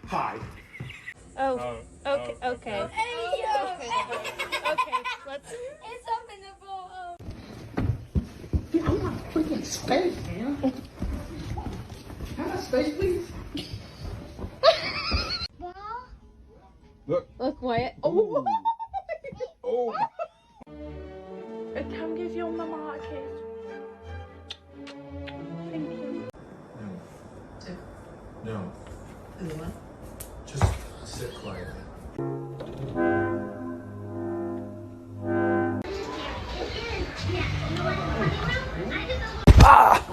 Hi. Oh, okay, okay. Okay, let's. It's up in the bowl. Dude, I want freaking space, man. Have a space, please. Look, Wyatt. Oh! Oh. Come give your mama a kiss. Thank you. No. What? Just sit quietly. Ah!